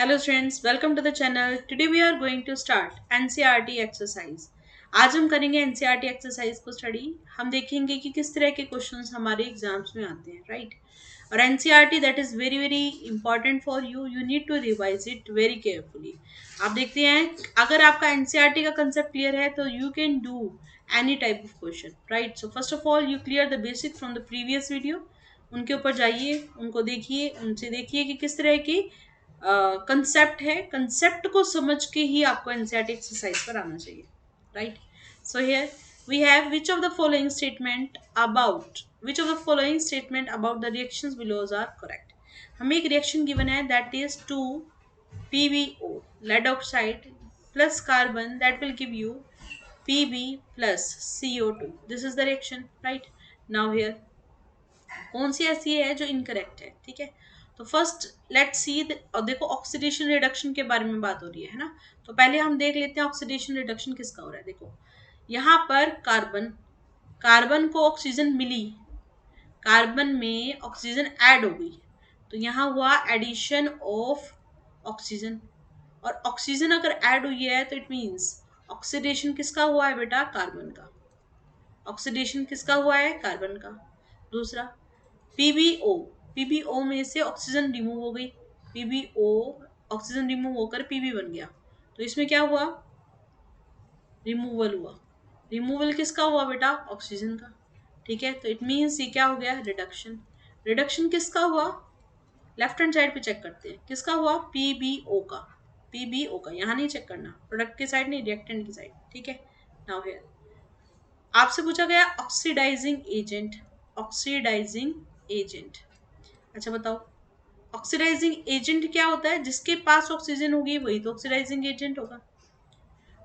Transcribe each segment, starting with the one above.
Hello students, welcome to the channel. Today we are going to start NCERT exercise. आज हम करेंगे NCERT exercise को study. हम देखेंगे कि किस तरह के क्वेश्चंस हमारे एग्जाम्स में आते हैं, राइट? और NCERT that is very very important for you. You need to revise it very carefully. आप देखते हैं, अगर आपका NCERT का कंसेप्ट क्लियर है तो you can do any type of question, right? So first of all you clear the basic from the previous video. उनके ऊपर जाइए, उनको देखिए, उनसे देखिए कि किस तरह की कंसेप्ट है. कंसेप्ट को समझ के ही आपको एनसीईआरटी एक्सरसाइज पर आना चाहिए, right? So here we have which of the following statement about the reactions below are correct. हमें एक रिएक्शन गिवन है that is 2 PbO lead oxide plus carbon that will give you Pb plus CO2. This is the reaction, right? Now here कौन सी ऐसी है जो incorrect है, ठीक है? तो फर्स्ट लेट्स सी. और देखो, ऑक्सीडेशन रिडक्शन के बारे में बात हो रही है ना, तो पहले हम देख लेते हैं ऑक्सीडेशन रिडक्शन किसका हो रहा है. देखो यहाँ पर कार्बन कार्बन को ऑक्सीजन मिली, कार्बन में ऑक्सीजन ऐड हो गई, तो यहाँ हुआ एडिशन ऑफ ऑक्सीजन. और ऑक्सीजन अगर ऐड हुई है तो इट मीन्स ऑक्सीडेशन किसका हुआ है बेटा? कार्बन का. ऑक्सीडेशन किसका हुआ है? कार्बन का. दूसरा पीबीओ, पीबीओ में से ऑक्सीजन रिमूव हो गई, पीबीओ ऑक्सीजन रिमूव होकर पीबी बन गया, तो इसमें क्या हुआ? रिमूवल हुआ. रिमूवल किसका हुआ बेटा? ऑक्सीजन का. ठीक है, तो इट मीन्स ये क्या हो गया? रिडक्शन. रिडक्शन किसका हुआ? लेफ्ट हैंड साइड पे चेक करते हैं किसका हुआ? पीबीओ का. पीबीओ का यहाँ नहीं चेक करना, प्रोडक्ट की साइड नहीं, रिएक्टेंट की साइड. ठीक है, नाउ हियर आपसे पूछा गया ऑक्सीडाइजिंग एजेंट. ऑक्सीडाइजिंग एजेंट, अच्छा बताओ, ऑक्सीडाइजिंग एजेंट क्या होता है? जिसके पास ऑक्सीजन होगी वही तो ऑक्सीडाइजिंग एजेंट होगा.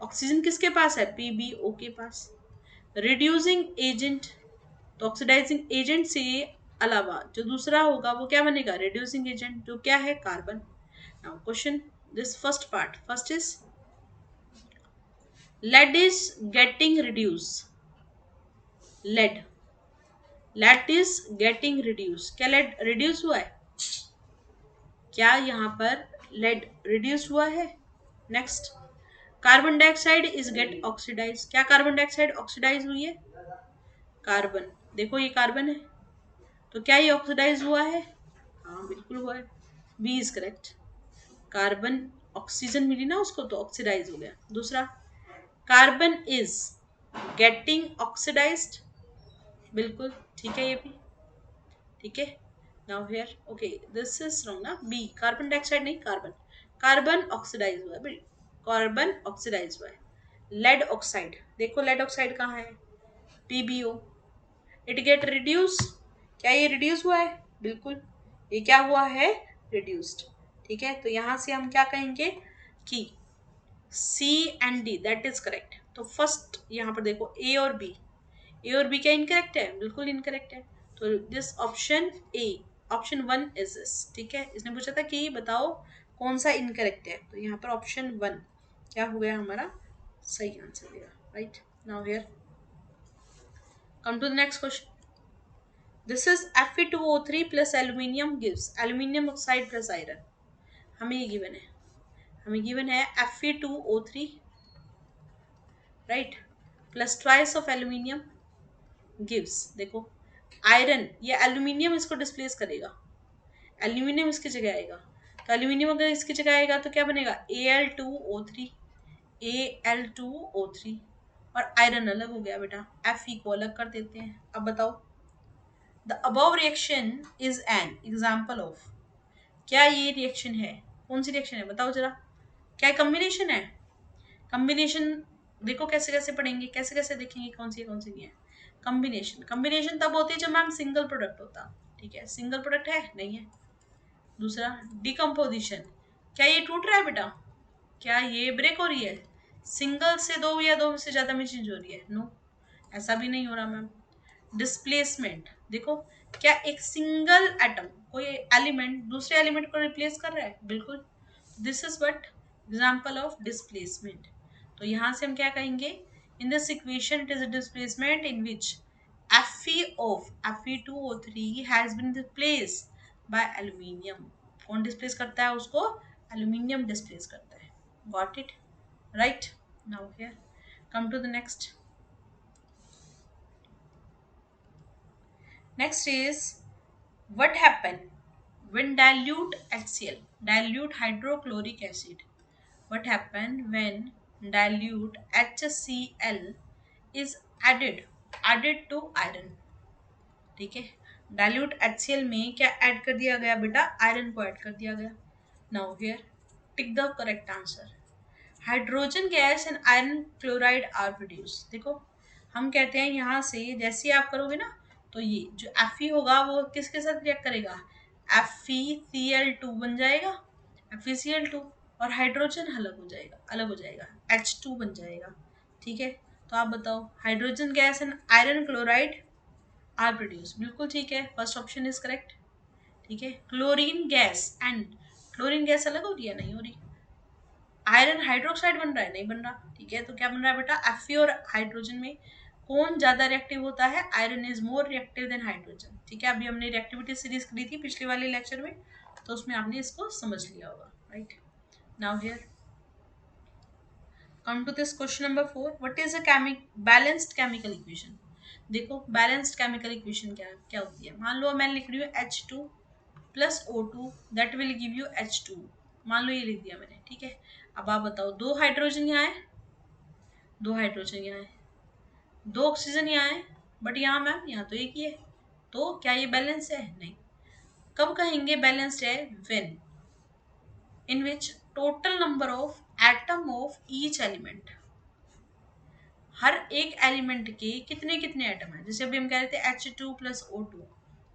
ऑक्सीजन किसके पास है? पीबीओ के पास. रिड्यूसिंग एजेंट, तो ऑक्सीडाइजिंग एजेंट से अलावा जो दूसरा होगा वो क्या बनेगा? रिड्यूसिंग एजेंट, जो क्या है? Carbon. Now question, this first part, first is lead is getting reduced. lead lead is getting reduced. क्या lead reduce हुआ है? क्या यहाँ पर lead reduce हुआ है? Next, carbon dioxide is get oxidise. क्या कार्बन डाइऑक्साइड ऑक्सीडाइज हुई है? कार्बन, देखो ये कार्बन है, तो क्या ये ऑक्सीडाइज हुआ है? हाँ बिल्कुल हुआ है. B is correct. Carbon oxygen मिली ना उसको, तो ऑक्सीडाइज हो गया. दूसरा, कार्बन इज गेटिंग ऑक्सीडाइज्ड, बिल्कुल ठीक है ये भी. ठीक है, now here okay this is wrong ना, बी. कार्बन डाइऑक्साइड नहीं, कार्बन. कार्बन ऑक्सीडाइज हुआ है, कार्बन ऑक्सीडाइज हुआ है. लेड ऑक्साइड, देखो लेड ऑक्साइड कहाँ है? पीबीओ. इट गेट रिड्यूस, क्या ये रिड्यूस हुआ है? बिल्कुल, ये क्या हुआ है? रिड्यूस्ड. ठीक है, तो यहां से हम क्या कहेंगे कि C and D that is correct. तो फर्स्ट यहाँ पर देखो ए और बी, ए और बी क्या इनकरेक्ट है? बिल्कुल इनकरेक्ट है. तो this option A, option one is this. ठीक है, इसने पूछा था कि बताओ कौन सा इनकरेक्ट है, तो यहाँ पर ऑप्शन वन क्या हो गया हमारा? सही आंसर दिया, right? Now here come to the next question. This is Fe2O3 plus aluminium gives aluminium oxide plus iron. हमें ये गिवन है, हमें गिवन है Fe2O3 right plus twice of aluminium gives. देखो आयरन, ये एल्यूमिनियम इसको डिस्प्लेस करेगा, एल्यूमिनियम इसकी जगह आएगा, तो एल्यूमिनियम अगर इसकी जगह आएगा तो क्या बनेगा? Al2O3, Al2O3. और आयरन अलग हो गया बेटा, Fe को अलग कर देते हैं. अब बताओ, the above reaction is an example of. क्या ये रिएक्शन है? कौन सी रिएक्शन है बताओ जरा? क्या कॉम्बिनेशन है? कॉम्बिनेशन देखो कैसे कैसे पढ़ेंगे, कैसे कैसे देखेंगे कौन सी है कौन सी नहीं है. कॉम्बिनेशन, कॉम्बिनेशन तब होती है जब मैम सिंगल प्रोडक्ट होता. ठीक है, सिंगल प्रोडक्ट है नहीं है. दूसरा, डिकम्पोजिशन, क्या ये टूट रहा है बेटा? क्या ये ब्रेक हो रही है? सिंगल से दो या दो से ज्यादा में चेंज हो रही है? नो, ऐसा भी नहीं हो रहा मैम. डिस्प्लेसमेंट, देखो क्या एक सिंगल एटम, कोई एलिमेंट दूसरे एलिमेंट को रिप्लेस कर रहा है? बिल्कुल. This is what example of displacement. तो यहां से हम क्या कहेंगे? In this equation it is a displacement in which Fe of Fe2O3 has been replaced by aluminium. कौन डिस्प्लेस करता है उसको? एल्यूमिनियम डिस्प्लेस करता है. Got it? Right. Now here come to the next. Next is what happen when dilute HCl, dilute hydrochloric acid. What happen when dilute HCl is added to iron? ठीक है. Dilute HCl में क्या add कर दिया गया बेटा? Iron को add कर दिया गया. Now here tick the correct answer. Hydrogen gas and iron chloride are produce. देखो हम कहते हैं यहाँ से जैसे आप करोगे ना, तो ये जो Fe होगा वो किसके साथ रिएक्ट करेगा? FeCl2 बन जाएगा, FeCl2, और हाइड्रोजन अलग हो जाएगा, H2 बन जाएगा. ठीक है. तो आप बताओ hydrogen gas and iron chloride are produce. बिल्कुल ठीक है, फर्स्ट ऑप्शन इज करेक्ट. ठीक है. Chlorine gas and chlorine gas अलग हो रही है? नहीं हो रही. आयरन हाइड्रोक्साइड बन रहा है? नहीं बन रहा. ठीक है. तो क्या बन रहा है बेटा? Fe और हाइड्रोजन में कौन ज्यादा रिएक्टिव होता है? Iron is more reactive than hydrogen. ठीक है. अभी हमने रिएक्टिविटी सीरीज करी थी पिछले वाले लेक्चर में, तो उसमें आपने इसको समझ लिया होगा. Right. Now here come to this question number 4. What is a balanced chemical equation? देखो बैलेंस्ड केमिकल इक्वेशन क्या क्या होती है. मान लो मैं लिख रही हूँ H2 plus O2 that will give you H2. मान लो ये लिख दिया मैंने. ठीक है. अब आप बताओ, दो हाइड्रोजन यहाँ है, दो हाइड्रोजन यहाँ है, दो ऑक्सीजन यहाँ है, बट यहाँ मैम यहाँ तो एक ही है. तो क्या ये बैलेंस है? नहीं. कब कहेंगे बैलेंस्ड है? When in which total number of atom of each element, हर एक एलिमेंट के कितने कितने एटम है. जैसे अभी हम कह रहे थे H2 प्लस O2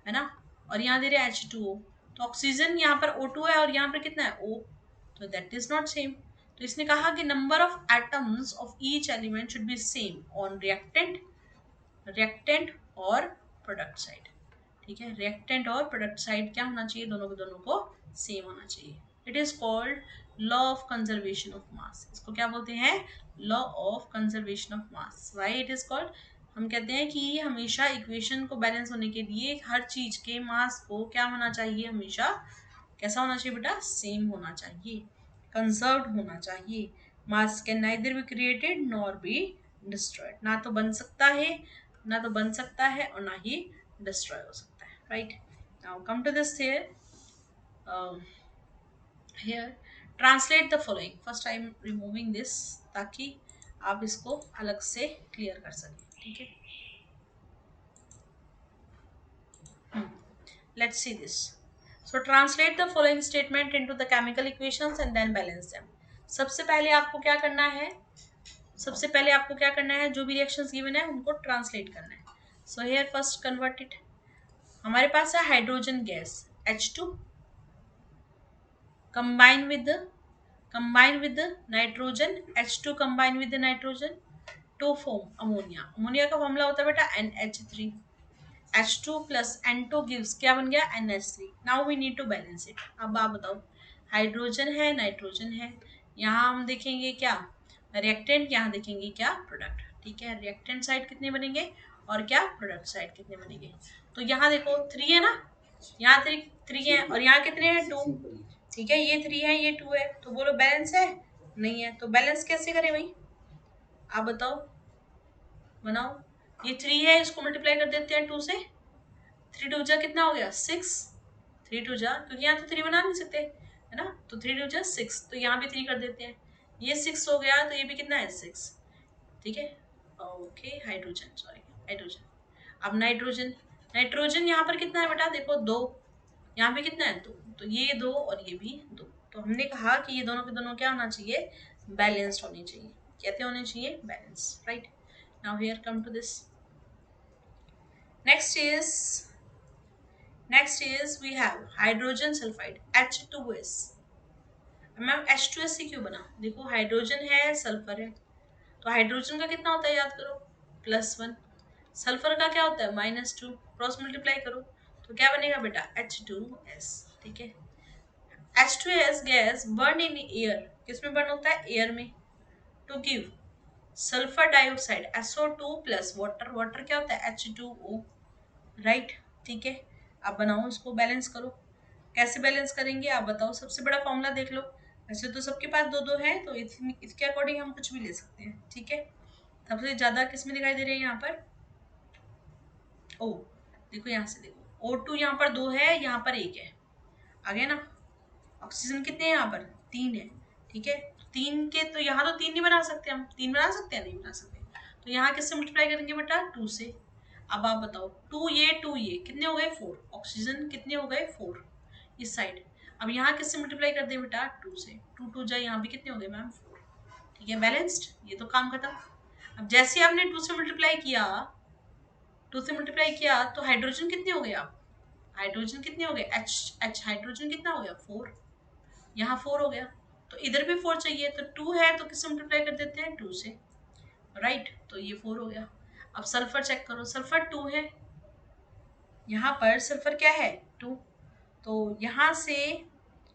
है ना, और यहाँ दे रहे H2O, तो ऑक्सीजन यहाँ पर O2 है और यहाँ पर कितना है? O. तो दैट इज नॉट सेम. तो इसने कहा कि number of atoms of each element should be same on reactant और प्रोडक्ट साइड. ठीक है. रिएक्टेंट और प्रोडक्ट साइड क्या होना चाहिए? दोनों के दोनों को सेम होना चाहिए. It is called law of conservation of mass. इसको क्या बोलते हैं? Law of conservation of mass. Why it is called? हम कहते हैं कि हमेशा इक्वेशन को बैलेंस होने के लिए हर चीज के मास को क्या होना चाहिए? हमेशा कैसा होना चाहिए बेटा? सेम होना चाहिए, कंजर्व्ड होना चाहिए. मास can neither be created nor be destroyed. ना तो बन सकता है और ना ही डिस्ट्रॉय हो सकता है. Right. Now come to this here translate the following. first I am removing this ताकि आप इसको अलग से क्लियर कर सकें. ठीक है. let's see this. so translate the following statement into the chemical equations and then balance them. सबसे पहले आपको क्या करना है? जो भी रिएक्शंस गिवन है उनको ट्रांसलेट करना है. So here first convert it. हमारे पास है hydrogen gas H2 combine with the nitrogen, H2 combine with the nitrogen to form ammonia. Ammonia का फॉर्मूला होता है बेटा NH3. H2 plus N2 gives क्या बन गया? NH3. Now we need to balance it. अब आप बताओ, हाइड्रोजन है, नाइट्रोजन है, यहाँ हम देखेंगे क्या? रिएक्टेंट. यहाँ देखेंगे क्या? प्रोडक्ट. ठीक है. रिएक्टेंट साइड कितने बनेंगे और क्या? प्रोडक्ट साइड कितने बनेंगे? तो यहाँ देखो 3 है ना, यहाँ 3 है और यहाँ कितने हैं? 2. ठीक है. ये 3 है, ये 2 है, तो बोलो बैलेंस है? नहीं है. तो बैलेंस कैसे करें भाई? आप बताओ, बनाओ. ये 3 है, इसको मल्टीप्लाई कर देते हैं 2 से. 3 2 जा कितना हो गया? 6. 3 2 जा, क्योंकि यहाँ तो 3 बना नहीं सकते है ना, तो 3 2 जा 6. तो यहाँ भी 3 कर देते हैं. ये 6 हो गया, तो ये भी कितना है? 6. ठीक है. ओके. Hydrogen, sorry hydrogen. अब नाइट्रोजन यहाँ पर कितना है बेटा? देखो 2. यहाँ पे कितना है? 2. तो ये 2 और ये भी 2. तो हमने कहा कि ये दोनों के दोनों क्या होना चाहिए? बैलेंस्ड होने चाहिए. कहते होने चाहिए? Balance. Right. Now here come to this. Next is we have hydrogen sulphide H2S. Ma'am H2S से क्यों बना? देखो हाइड्रोजन है, सल्फर है, तो हाइड्रोजन का कितना होता है? याद करो, +1. सल्फर का क्या होता है? -2. क्रॉस मल्टीप्लाई करो तो क्या बनेगा बेटा? H2S. ठीक है. H2S gas burn in air. किसमें बर्न होता है? एयर में. To give sulphur dioxide SO2 plus water. Water क्या होता है? H2O. राइट. ठीक है. अब बनाओ, इसको बैलेंस करो. कैसे बैलेंस करेंगे आप बताओ? सबसे बड़ा फॉर्मूला देख लो, वैसे तो सबके पास दो दो है, तो इसके अकॉर्डिंग हम कुछ भी ले सकते हैं, ठीक है। सबसे ज्यादा किसमें दिखाई दे रही है यहाँ पर, ओ, देखो यहाँ से देखो O2 यहाँ पर दो है, यहाँ पर एक है, आ गया ना। ऑक्सीजन कितने हैं यहाँ पर, तीन है, ठीक है। तीन के तो यहाँ तो तीन नहीं बना सकते हम, तीन बना सकते हैं, नहीं बना सकते। तो यहाँ किससे मल्टीप्लाई करेंगे बेटा, टू से। अब आप बताओ, टू ये कितने हो गए, फोर। ऑक्सीजन कितने हो गए, फोर इस साइड। अब यहाँ किससे मल्टीप्लाई कर दे बेटा, टू से। टू टू जाए, यहाँ भी कितने हो गए मैम, फोर, ठीक है, बैलेंस्ड। ये तो काम खत्म। अब जैसे आपने टू से मल्टीप्लाई किया, तो हाइड्रोजन कितने हो गए, आप हाइड्रोजन कितने हो गए, एच एच हाइड्रोजन कितना हो गया, फोर। यहाँ फोर हो गया, तो इधर भी फोर चाहिए, तो टू है तो किससे मल्टीप्लाई कर देते हैं, टू से, राइट। तो ये फोर हो गया। अब सल्फर चेक करो, सल्फर टू है, यहाँ पर सल्फर क्या है, टू। तो यहाँ से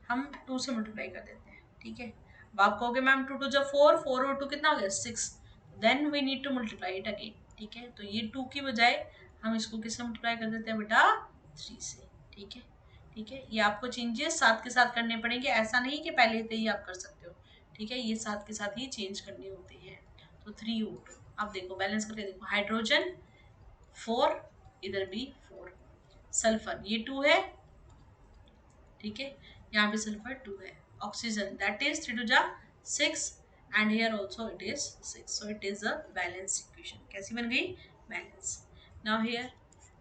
हम टू से मल्टीप्लाई कर देते हैं, ठीक है। अब आप कहोगे मैम टू टू जब फोर, फोर और टू कितना हो गया, six. Then we need to multiply it again, ठीक है। तो ये टू की बजाय हम इसको किससे मल्टीप्लाई कर देते हैं बेटा, थ्री से, ठीक है। ठीक है, ये आपको चेंजेस साथ के साथ करने पड़ेंगे, ऐसा नहीं कि पहले से ही आप कर सकते हो, ठीक है। ये साथ के साथ ही चेंज करनी होती है। तो 3O2, अब देखो बैलेंस करके देखो, हाइड्रोजन फोर, इधर भी फोर, सल्फर ये टू है, ठीक है, यहाँ पे सल्फर टू है। Oxygen that is three two जा six, and here also it is six, so it is a balance equation. कैसी बन गई, balance. Now here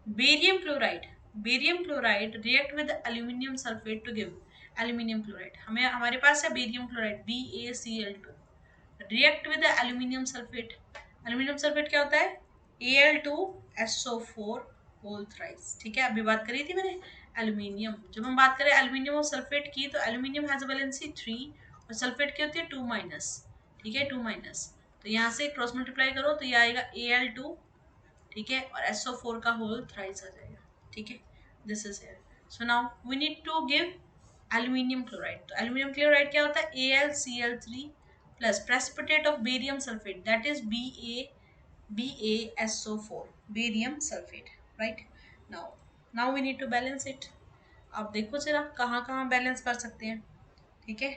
barium chloride, barium chloride react with aluminium sulphate to give aluminium chloride. हमें हमारे पास है barium chloride BaCl2, react with aluminium sulphate. Aluminium sulphate क्या होता है, Al2SO4 होल थ्राइस, ठीक है। अभी बात करी थी मैंने एल्यूमिनियम, जब हम बात करें एल्यूमिनियम और सल्फेट की, तो एल्यूमिनियम हैज अ वैलेंसी 3 और सल्फेट की होती है 2 माइनस, ठीक है, 2 माइनस। तो यहाँ से क्रॉस मल्टीप्लाई करो तो ये आएगा Al2, ठीक है, और SO4 का होल थ्राइस आ जाएगा, ठीक है। This is here. So now we need to give aluminium chloride. तो एल्यूमिनियम क्लोराइड क्या होता है, AlCl3 plus precipitate of barium sulphate that is BaSO4, barium sulphate, right. Now now we need to balance it. अब देखो जरा कहाँ कहाँ balance कर सकते हैं, ठीक है।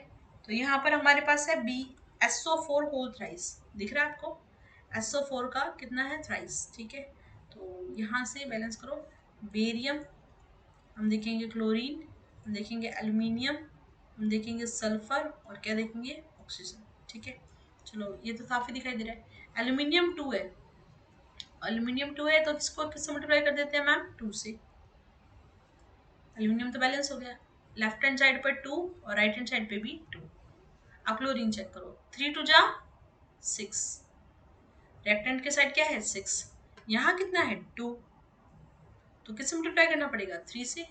तो यहाँ पर हमारे पास है BaSO4 होल थ्राइस, दिख रहा है आपको, SO4 का कितना है, थ्राइस, ठीक है। तो यहाँ से बैलेंस करो, बेरियम, हम देखेंगे क्लोरीन, हम देखेंगे एल्यूमिनियम, हम देखेंगे सल्फर, और क्या देखेंगे, ऑक्सीजन, ठीक है। चलो ये तो काफी दिखाई दे रहा है। एल्यूमिनियम टू है, एल्यूमिनियम टू है तो किसको किससे मल्टीप्लाई कर देते हैं मैम, टू से। एल्यूमिनियम तो बैलेंस हो गया, लेफ्ट हैंड साइड पर टू और राइट हैंड साइड पे भी टू। आप क्लोरीन चेक करो, थ्री टू जा सिक्स, लेफ्ट हैंड के साइड क्या है, सिक्स, यहाँ कितना है, टू, तो किससे मल्टीप्लाई करना पड़ेगा, थ्री से।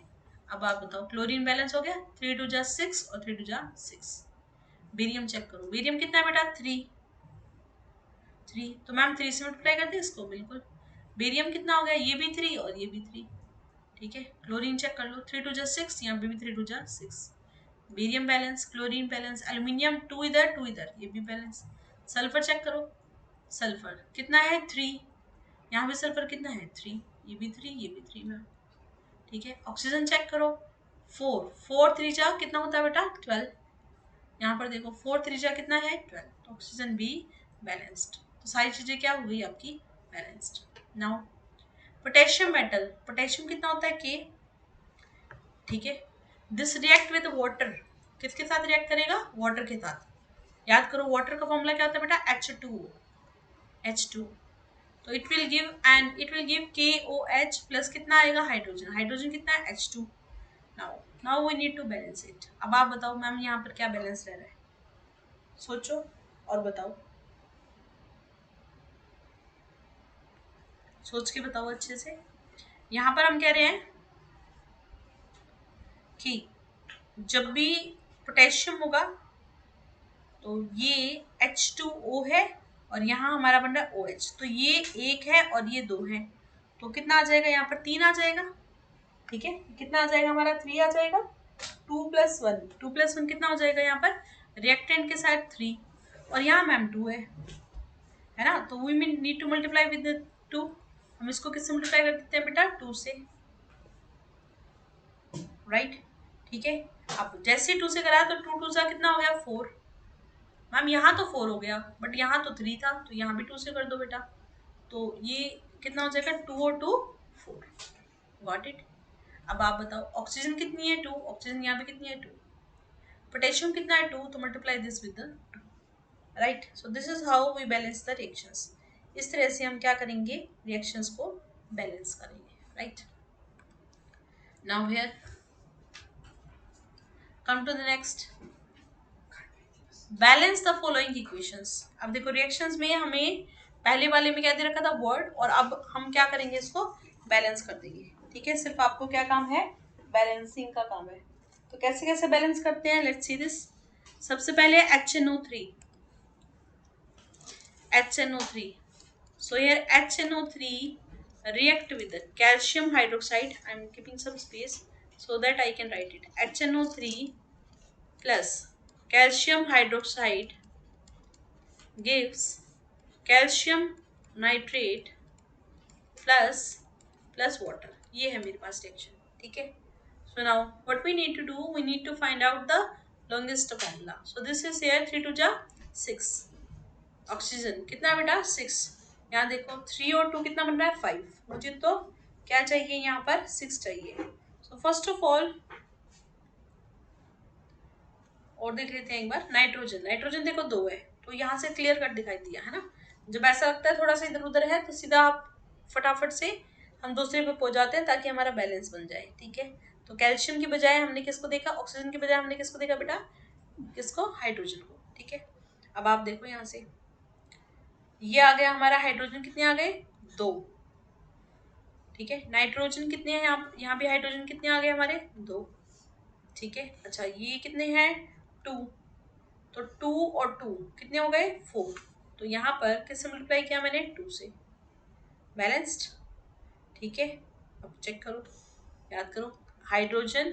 अब आप बताओ, क्लोरीन बैलेंस हो गया, थ्री टू जा सिक्स और थ्री टू जा सिक्स। बेरियम चेक करो, बेरियम कितना है बेटा, थ्री, थ्री, तो मैम थ्री से मल्टीप्लाई कर दे इसको, बिल्कुल। बेरियम कितना हो गया, ये भी थ्री और ये भी थ्री, ठीक है। क्लोरीन चेक कर लो, थ्री टू जा सिक्स, यहाँ पे भी थ्री टू जा six, barium balance, chlorine balance, aluminium two इधर, ये भी बैलेंस। सल्फर चेक करो, सल्फर कितना है, थ्री, यहाँ पे सल्फर कितना है, थ्री, ये भी थ्री, ये भी थ्री मैम, ठीक है। ऑक्सीजन चेक करो, फोर, फोर थ्री जा कितना होता है बेटा, 12, यहाँ पर देखो फोर थ्री जा कितना है, 12, तो ऑक्सीजन भी बैलेंस्ड। तो सारी चीजें क्या हो गई आपकी, balanced. Now potassium metal, potassium कितना होता है, के, ठीक है। दिस रिएक्ट विद वाटर, किसके साथ रिएक्ट करेगा, वाटर के साथ। याद करो वाटर का फॉर्मूला क्या होता है बेटा, H2O, H2। तो it will give KOH plus कितना आएगा, हाइड्रोजन, हाइड्रोजन कितना है, H2। Now now we need to balance it. अब आप बताओ मैम यहाँ पर क्या बैलेंस रह रहा है, सोचो और बताओ, सोच के बताओ अच्छे से। यहाँ पर हम कह रहे हैं कि जब भी पोटेशियम होगा तो ये H2O है और यहाँ हमारा बन रहा है OH, तो ये एक है और ये दो है, तो कितना आ जाएगा, यहाँ पर तीन आ जाएगा, ठीक है। कितना आ जाएगा हमारा, थ्री आ जाएगा, टू प्लस वन कितना हो जाएगा यहाँ पर, रिएक्टेंट के साथ थ्री, और यहाँ मैम टू है ना। तो we need to multiply with two, हम इसको किससे मल्टीप्लाई कर देते हैं बेटा, टू से, राइट, ठीक है। अब जैसे 2 से करा तो 2 2 सा कितना हो गया 4। मैम यहाँ तो 4 हो गया बट यहाँ तो 3 था, तो यहाँ भी 2 से कर दो बेटा। तो ये कितना हो जाएगा 2 और 2 4। Got it. अब आप बताओ ऑक्सीजन कितनी है 2, ऑक्सीजन यहाँ पे कितनी है 2, पोटेशियम कितना है 2, तो multiply this with the 2, right. So this is how we balance the reactions. इस तरह से हम क्या करेंगे, रिएक्शंस को बैलेंस करेंगे, right. Now here come to the next, balance the following equations. अब देखो रिएक्शंस में हमें पहले वाले में क्या दे रखा था वर्ड, और अब हम क्या करेंगे इसको बैलेंस कर देंगे, ठीक है। सिर्फ आपको क्या काम है, बैलेंसिंग का काम है। तो कैसे कैसे बैलेंस करते हैं, लेट्स सी दिस। सबसे पहले HNO3, HNO3, so here HNO3 react with the calcium hydroxide. I am keeping some space so that I can write it. HNO3 plus calcium hydroxide gives calcium nitrate plus water. ये है मेरे पास reaction, ठीक है। So now what we need to do, we need to find out the longest formula. So this is here 3 to जा 6, oxygen कितना बेटा 6, यहाँ देखो 3 और 2 कितना बन रहा है 5, मुझे तो क्या चाहिए यहाँ पर 6 चाहिए। So first of all और देख लेते हैं एक बार, नाइट्रोजन, नाइट्रोजन देखो 2 है, तो यहाँ से क्लियर कट दिखाई दिया है ना। जब ऐसा लगता है थोड़ा सा इधर उधर है तो सीधा आप फटाफट से हम दूसरे पे पहुंच जाते हैं ताकि हमारा बैलेंस बन जाए, ठीक है। तो कैल्शियम की बजाय हमने किसको देखा, ऑक्सीजन की बजाय हमने किसको देखा बेटा, किसको, हाइड्रोजन को, ठीक है। अब आप देखो यहाँ से ये आ गया हमारा, हाइड्रोजन कितने आ गए 2, ठीक है। नाइट्रोजन कितने हैं, यहाँ भी हाइड्रोजन कितने आ गए हमारे 2, ठीक है। अच्छा ये कितने हैं 2, तो 2 और 2 कितने हो गए 4, तो यहाँ पर किससे मल्टीप्लाई किया मैंने 2 से, बैलेंस्ड, ठीक है। अब चेक करो, याद करो, hydrogen,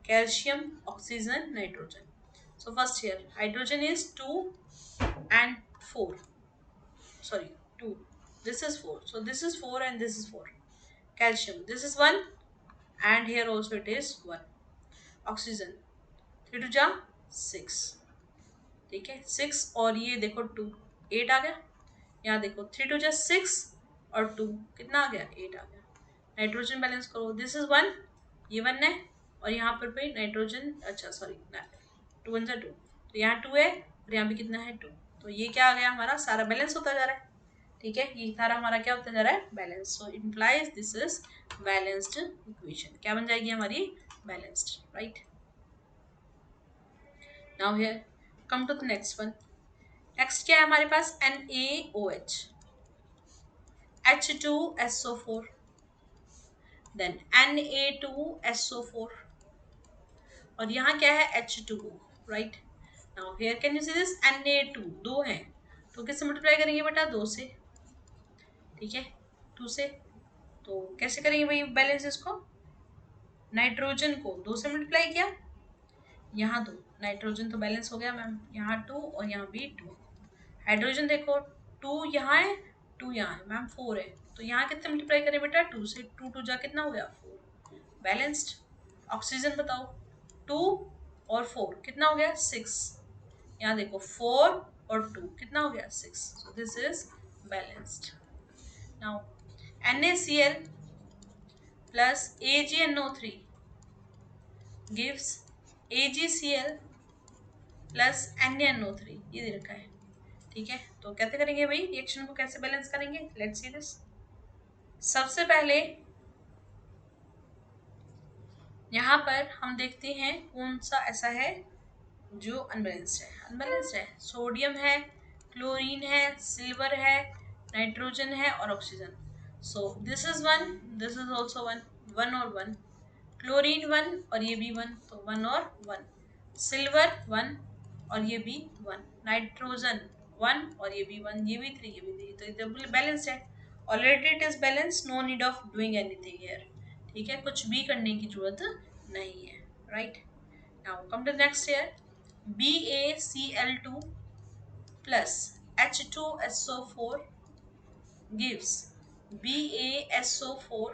calcium, oxygen, nitrogen. So first here hydrogen is 2 and 4, sorry 2, this is 4, so this is 4 and this is 4, calcium this is 1 and here also it is 1, oxygen 3 to जा 6, ठीक है 6 और ये देखो 2, 8 आ गया। यहाँ देखो 3 to जा 6 और 2 कितना आ गया 8 आ गया। नाइट्रोजन बैलेंस करो, दिस इज 1, ये 1 है, और यहाँ पर भी नाइट्रोजन, अच्छा सॉरी 2 1 जा 2, तो यहाँ 2 है और यहाँ भी कितना है 2, तो ये क्या आ गया हमारा, सारा बैलेंस होता जा रहा है, ठीक है। ये सारा हमारा क्या होता जा रहा है, balance. So implies this is balanced equation, क्या बन जाएगी हमारी, balanced, right. Now here come to the next one. Next क्या है हमारे पास, NaOH, H2SO4, देन Na2SO4, और यहाँ क्या है H2O, right. Now here can you see this, Na2 2 है, तो किससे मल्टीप्लाई करेंगे बेटा 2 से, ठीक है 2 से। तो कैसे करेंगे भाई बैलेंस, इसको नाइट्रोजन को 2 से मल्टीप्लाई किया, यहाँ 2, नाइट्रोजन तो बैलेंस हो गया मैम, यहाँ 2 और यहाँ भी 2, हाइड्रोजन देखो 2 यहाँ है 2 यहाँ है मैम 4 है, तो यहाँ कितने मल्टीप्लाई करें बेटा 2 से, 2 2 जा कितना हो गया 4, बैलेंस्ड। ऑक्सीजन बताओ 2 और 4 कितना हो गया 6, यहाँ देखो 4 और 2 कितना हो गया 6, सो this is balanced. Now NaCl plus AgNO3 gives AgCl plus NaNO3, ये दे रखा है, ठीक है। तो कैसे करेंगे भाई रिएक्शन को, कैसे बैलेंस करेंगे, लेट्स सी दिस। सबसे पहले यहाँ पर हम देखते हैं कौन सा ऐसा है जो अनबैलेंस्ड है, अनबैलेंस्ड है, सोडियम है, क्लोरीन है, सिल्वर है, नाइट्रोजन है और oxygen. So this is 1, this is also 1, 1 और 1, क्लोरीन 1 और ये भी 1, तो 1 और 1, सिल्वर 1 और ये भी 1, नाइट्रोजन 1 और ये भी 1, ये भी 3, ये भी 3, तो ये बैलेंस्ड है, already it is balance, no need of doing anything here, ठीक है, कुछ भी करने की जरूरत नहीं है, right. Now come to next here, BaCl2 plus H2SO4 gives BaSO4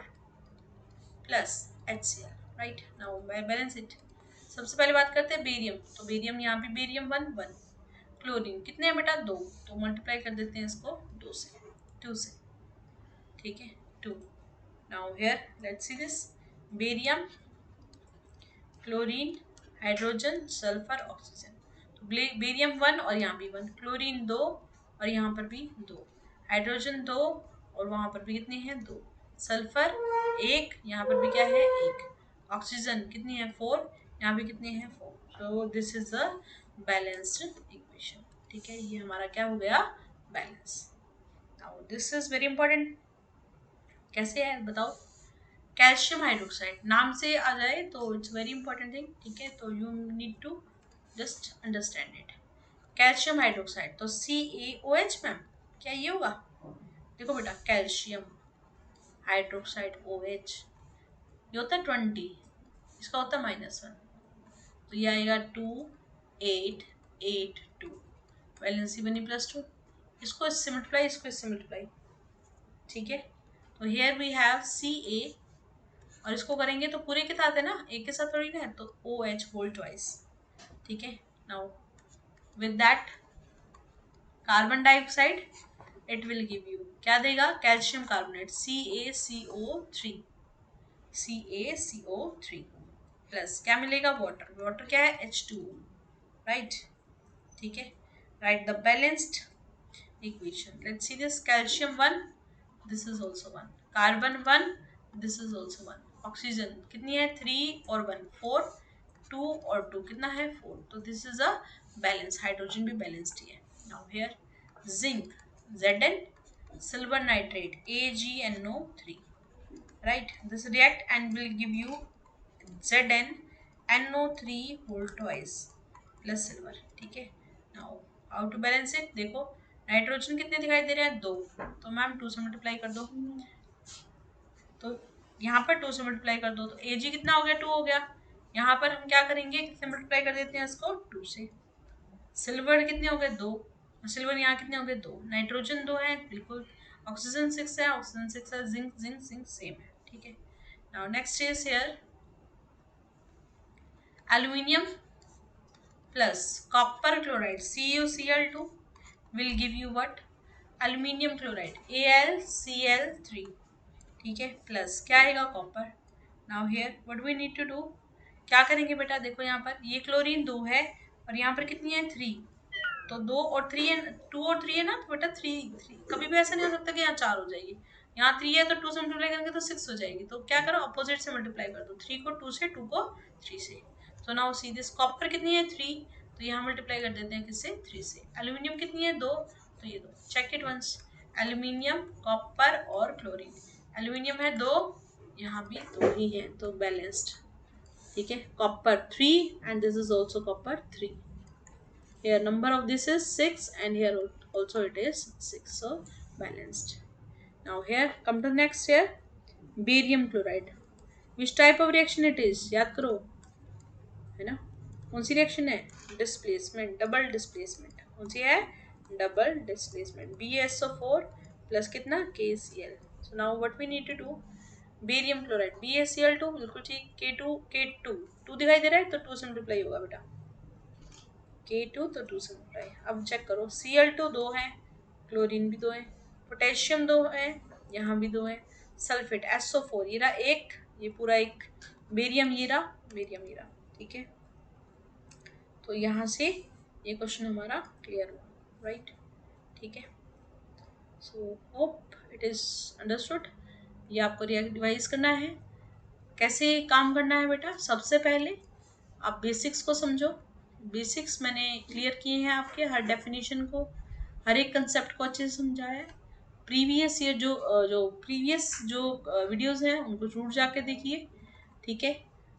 plus HCl, right? Now balance it. सबसे पहले बात करते हैं बेरियम, तो बेरियम यहाँ पे बेरियम 1 1, क्लोरीन कितने हैं बेटा 2, तो मल्टीप्लाई कर देते हैं इसको 2 से, ठीक है 2। Now here let's see this, barium, chlorine, hydrogen, sulphur, oxygen, तो बेरियम 1 और यहाँ भी 1, क्लोरीन 2 और यहाँ पर भी 2, हाइड्रोजन 2 और वहाँ पर भी कितने हैं 2, सल्फर 1, यहाँ पर भी क्या है 1, ऑक्सीजन कितनी है 4, यहाँ भी कितने हैं 4। सो this is a balanced equation, ठीक है, ये हमारा क्या हो गया balance. Now this is very important, कैसे है बताओ, कैल्शियम हाइड्रोक्साइड नाम से आ जाए तो इट्स वेरी इंपॉर्टेंट थिंग, ठीक है, तो you need to just understand it. Calcium hydroxide तो CaOH मैम, क्या ये होगा, देखो बेटा कैल्शियम हाइड्रोक्साइड OH, ये होता है 20, इसका होता है -1, तो ये आएगा 2882, वैलेंसी बनी +2, इसको इससे मल्टीप्लाई, इसको इससे मल्टीप्लाई, ठीक है, तो हियर वी हैव Ca और इसको करेंगे तो पूरे के साथ है ना, एक के साथ थोड़ी ना है, तो OH होल ट्वाइस, ठीक है। Now with that carbon dioxide it will give you क्या देगा, कैल्शियम कार्बोनेट CaCO3 प्लस क्या मिलेगा, वाटर, वाटर क्या है H2O, राइट, ठीक है, right the balanced equation, let's see this, calcium 1, this is also 1, carbon 1, this is also 1, oxygen कितनी है 3 और 1 4, 2 और 2 कितना है 4, तो this is a balance, hydrogen भी बैलेंस्ड ही है। now here zinc Zn, silver nitrate AgNO3, right, this react and will give you ZnNO3 whole twice plus silver, ठीक है। now how to balance it, देखो नाइट्रोजन कितने दिखाई दे रहे हैं 2, तो मैम 2 से मल्टीप्लाई कर दो, तो यहाँ पर 2 से मल्टीप्लाई कर दो, तो Ag कितना हो गया 2 हो गया, यहाँ पर हम क्या करेंगे कितने मल्टीप्लाई कर देते हैं इसको 2 से, सिल्वर कितने हो गए 2, सिल्वर यहाँ कितने हो गए 2, नाइट्रोजन 2 है बिल्कुल, ऑक्सीजन 6 है, ऑक्सीजन 6 है, जिंक जिंक जिंक सेम है, ठीक है। Now next is here aluminium plus copper chloride CuCl2 will give you what, aluminium chloride AlCl3, ठीक है, प्लस क्या आएगा copper. Now here what we need to do, क्या करेंगे बेटा, देखो यहाँ पर ये क्लोरीन 2 है और यहाँ पर कितनी है 3, तो 2 और 3 है, 2 और 3 है ना, तो बेटा 3 कभी भी ऐसा नहीं हो सकता कि यहाँ 4 हो जाएगी, यहाँ 3 है तो 2 से मल्टीप्लाई करेंगे तो 6 हो जाएगी, तो क्या करो अपोजिट से मल्टीप्लाई कर दो, 3 को 2 से, 2 को 3 से, तो नाउ सी दिस, कॉपर कितनी है 3, तो यहाँ मल्टीप्लाई कर देते हैं किससे 3 से, एल्यूमिनियम कितनी है 2, तो ये 2, check it once, aluminium copper और क्लोरीन, एल्यूमिनियम है 2, यहाँ भी 2 ही है, तो बैलेंस्ड, ठीक है, copper 3 and this is also copper 3, here number of this is 6 and here also it is 6, so balanced। now here come to next, here barium chloride, which type of reaction it is, याद करो, है ना, कौन सी reaction है, displacement, double displacement, कौन सी है double displacement, BaSO4 plus कितना KCl, so now what we need to do, barium chloride BaCl2 बिल्कुल ठीक, K2 दिखाई दे रहा है तो 2 से मल्टीप्लाई होगा बेटा, K2 तो 2 से मल्टीप्लाई, अब चेक करो Cl2 2 है, क्लोरीन भी 2 है, पोटेशियम 2 है, यहाँ भी 2 है, सल्फेट SO4 ये रहा एक, ये पूरा एक, बेरियम ये रहा, बेरियम ये रहा, ठीक है, तो यहाँ से ये क्वेश्चन हमारा क्लियर हुआ, राइट, ठीक है, so hope it is understood, ये आपको रिवाइज करना है, कैसे काम करना है बेटा, सबसे पहले आप बेसिक्स को समझो, बेसिक्स मैंने क्लियर किए हैं आपके, हर डेफिनेशन को, हर एक कंसेप्ट को अच्छे से समझाया है, प्रीवियस ईयर जो प्रीवियस जो वीडियोस हैं उनको जरूर जाके देखिए, ठीक है।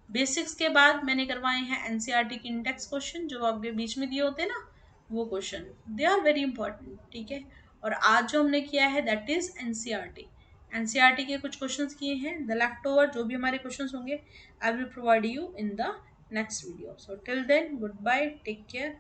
बेसिक्स के बाद मैंने करवाए हैं एनसीईआरटी के इंडेक्स क्वेश्चन, जो आपके बीच में दिए होते हैं ना, वो question they are very important, ठीक है, और आज जो हमने किया है दैट इज एनसीईआरटी के कुछ क्वेश्चंस किए हैं, द लेफ्ट ओवर जो भी हमारे क्वेश्चंस होंगे I will provide you in the next video, so till then goodbye, take care.